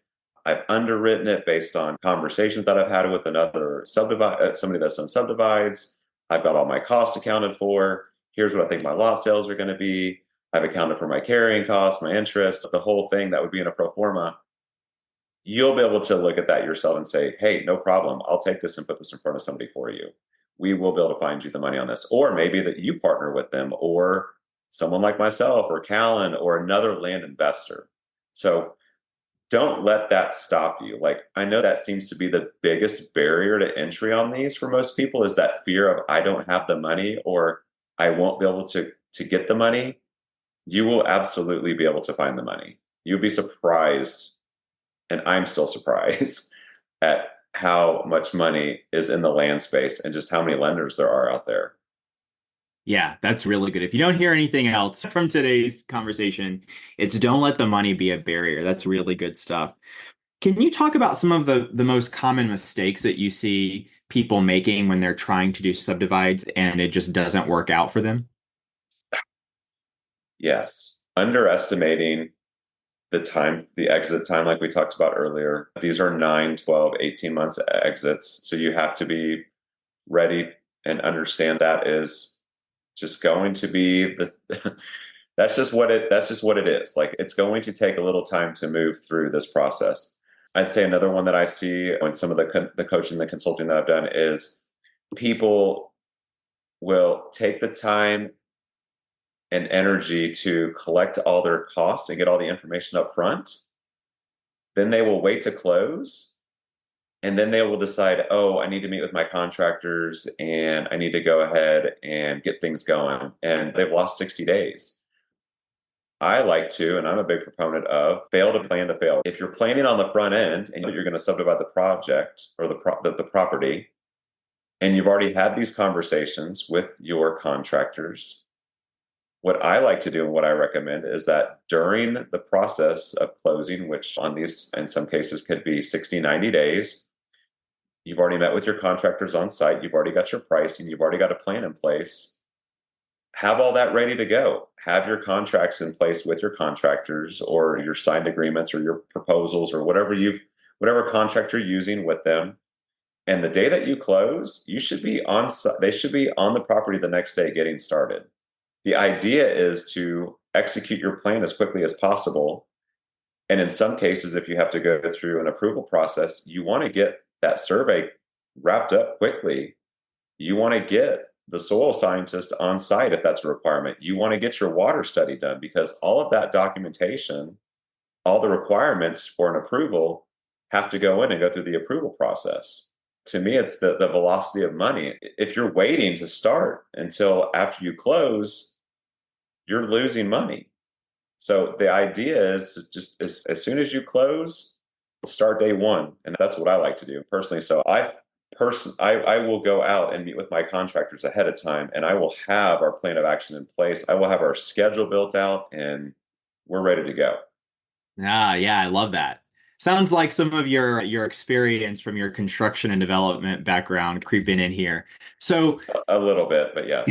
I've underwritten it based on conversations that I've had with another subdivide, somebody that's done subdivides. I've got all my costs accounted for. Here's what I think my lot sales are going to be. I've accounted for my carrying costs, my interest, the whole thing that would be in a pro forma. You'll be able to look at that yourself and say, hey, no problem. I'll take this and put this in front of somebody for you. We will be able to find you the money on this. Or maybe that you partner with them or someone like myself or Callan or another land investor. So don't let that stop you. Like, I know that seems to be the biggest barrier to entry on these for most people is that fear of I don't have the money or I won't be able to get the money. You will absolutely be able to find the money. You'll be surprised, and I'm still surprised at how much money is in the land space and just how many lenders there are out there.
Yeah, that's really good. If you don't hear anything else from today's conversation, it's don't let the money be a barrier. That's really good stuff. Can you talk about some of the most common mistakes that you see people making when they're trying to do subdivides and it just doesn't work out for them?
Yes. Underestimating the exit time, like we talked about earlier. These are 9, 12, 18 months exits. So you have to be ready and understand that is just going to be the that's just what it is. Like it's going to take a little time to move through this process. I'd say another one that I see in some of the coaching, the consulting that I've done is people will take the time and energy to collect all their costs and get all the information up front. Then they will wait to close. And then they will decide, oh, I need to meet with my contractors and I need to go ahead and get things going. And they've lost 60 days. I like to, and I'm a big proponent of, fail to plan to fail. If you're planning on the front end and you're going to subdivide the project or the property, and you've already had these conversations with your contractors, what I like to do and what I recommend is that during the process of closing, which on these in some cases could be 60, 90 days, you've already met with your contractors on site, you've already got your pricing, you've already got a plan in place. Have all that ready to go. Have your contracts in place with your contractors or your signed agreements or your proposals or whatever contract you're using with them. And the day that you close, they should be on the property the next day getting started. The idea is to execute your plan as quickly as possible. And in some cases, if you have to go through an approval process, you want to get that survey wrapped up quickly You want to get the soil scientist on site if that's a requirement. You want to get your water study done because all of that documentation, all the requirements for an approval have to go in and go through the approval process. To me, it's the velocity of money. If you're waiting to start until after you close, you're losing money. So the idea is just as soon as you close, start day one. And that's what I like to do personally. So I will go out and meet with my contractors ahead of time, and I will have our plan of action in place. I will have our schedule built out, and we're ready to go.
Ah, yeah, I love that. Sounds like some of your experience from your construction and development background creeping in here. So,
A little bit, but yes.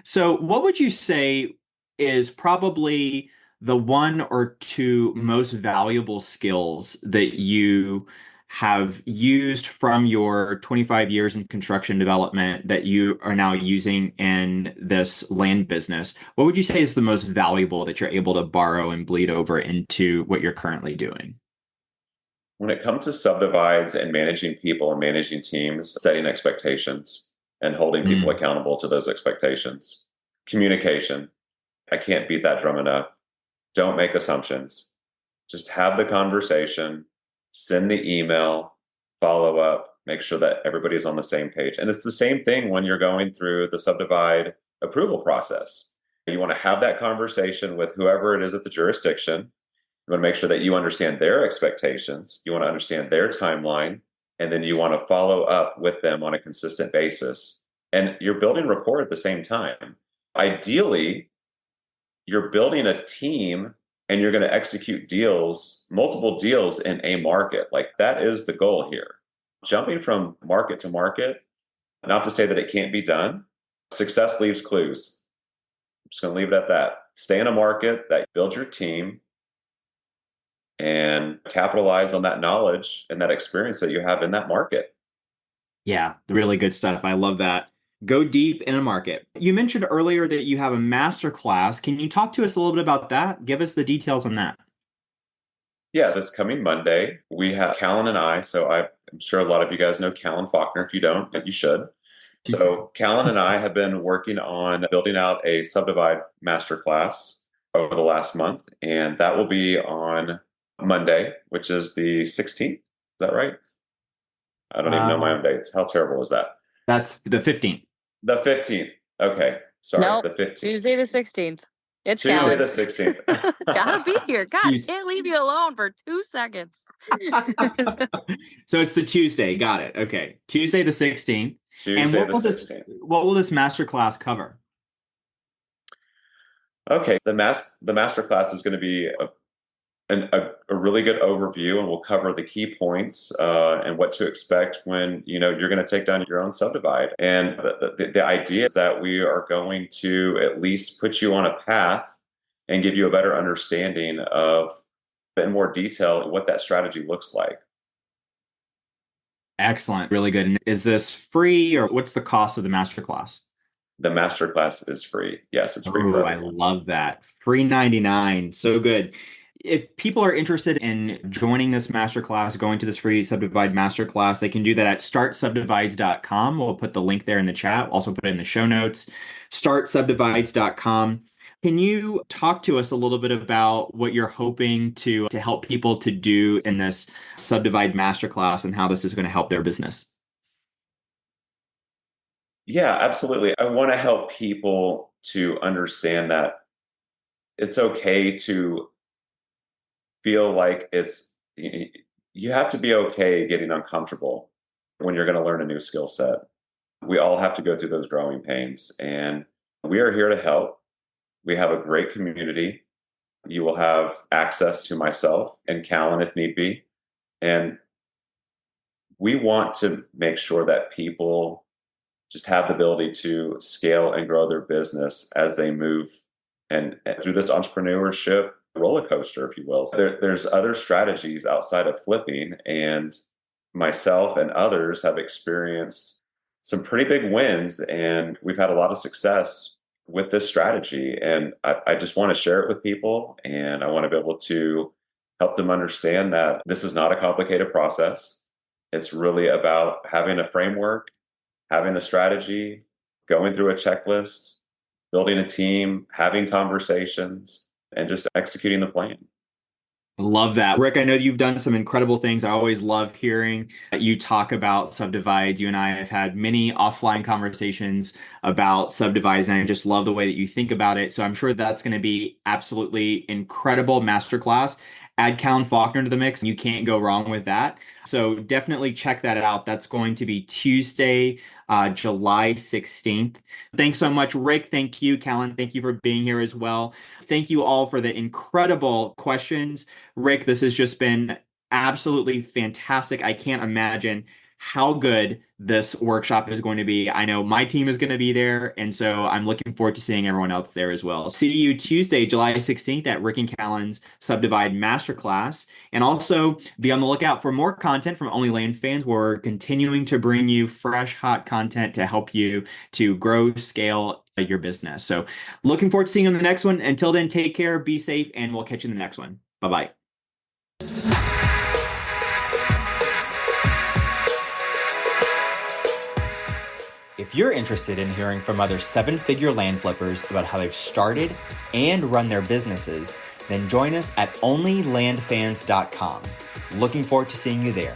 so what would you say is probably the one or two most valuable skills that you have used from your 25 years in construction development that you are now using in this land business? What would you say is the most valuable that you're able to borrow and bleed over into what you're currently doing?
When it comes to subdivides and managing people and managing teams, setting expectations and holding people
Mm,
accountable to those expectations. Communication. I can't beat that drum enough. Don't make assumptions. Just have the conversation, send the email, follow up, make sure that everybody's on the same page. And it's the same thing when you're going through the subdivide approval process. You want to have that conversation with whoever it is at the jurisdiction. You want to make sure that you understand their expectations. You want to understand their timeline. And then you want to follow up with them on a consistent basis. And you're building rapport at the same time. Ideally, you're building a team and you're going to execute deals, multiple deals in a market. Like that is the goal here. Jumping from market to market, not to say that it can't be done. Success leaves clues. I'm just going to leave it at that. Stay in a market that builds your team and capitalize on that knowledge and that experience that you have in that market.
yeah, really good stuff. I love that. Go deep in a market. You mentioned earlier that you have a master class. Can you talk to us a little bit about that? Give us the details on that.
Yeah, this coming Monday, we have Callan and I. So I'm sure a lot of you guys know Callan Faulkner. If you don't, you should. So Callan and I have been working on building out a subdivide masterclass over the last month, and that will be on Monday, which is the 16th. Is that right? I don't even know my
Uh,
own dates. How terrible is that?
that's the 15th.
The 15th. Okay, sorry,
Nope.
the 15th.
Tuesday the 16th. It's
Tuesday the
Callan.
16th.
Gotta be here. God,
Tues-
can't leave you alone for 2 seconds.
So it's the Tuesday. Got it. Okay. Tuesday the 16th. And
Tuesday the 16th.
what will this master class cover?
Okay, the master class is going to be a really good overview, and we'll cover the key points and what to expect when you're going to take down your own subdivide. And the idea is that we are going to at least put you on a path and give you a better understanding of, in more detail, what that strategy looks like.
Excellent. Really good. And is this free or what's the cost of the master class?
The master class is free. Yes, it's free
Oh,
for
I
everyone.
love that. Free 99. So good. If people are interested in joining this masterclass, going to this free Subdivide masterclass, they can do that at startsubdivides.com. We'll put the link there in the chat. We'll also put it in the show notes. Startsubdivides.com. Can you talk to us a little bit about what you're hoping to help people to do in this Subdivide masterclass and how this is going to help their business?
Yeah, absolutely. I want to help people to understand that it's okay to feel like you have to be okay getting uncomfortable when you're going to learn a new skill set. We all have to go through those growing pains, and we are here to help. We have a great community. You will have access to myself and Callan if need be. And we want to make sure that people just have the ability to scale and grow their business as they move and through this entrepreneurship roller coaster, if you will. So there's other strategies outside of flipping, and myself and others have experienced some pretty big wins, and we've had a lot of success with this strategy. And I just want to share it with people, and I want to be able to help them understand that this is not a complicated process. It's really about having a framework having a strategy, going through a checklist, building a team, having conversations, and just executing the plan.
Love that. Rick, I know you've done some incredible things. I always love hearing you talk about subdivides. You and I have had many offline conversations about subdivides, and I just love the way that you think about it. So I'm sure that's going to be absolutely incredible masterclass. Add Callan Faulkner to the mix. You can't go wrong with that. So definitely check that out. That's going to be Tuesday, July 16th. Thanks so much, Rick. Thank you, Callan. Thank you for being here as well. Thank you all for the incredible questions. Rick, this has just been absolutely fantastic. I can't imagine how good this workshop is going to be. I know my team is going to be there, and so I'm looking forward to seeing everyone else there as well. See you Tuesday, July 16th at Rick and Callan's Subdivide Masterclass. And also be on the lookout for more content from Only Land Fans. We're continuing to bring you fresh, hot content to help you to grow, scale your business. So looking forward to seeing you on the next one. Until then, take care, be safe, and we'll catch you in the next one. Bye-bye. If you're interested in hearing from other seven-figure land flippers about how they've started and run their businesses, then join us at onlylandfans.com. Looking forward to seeing you there.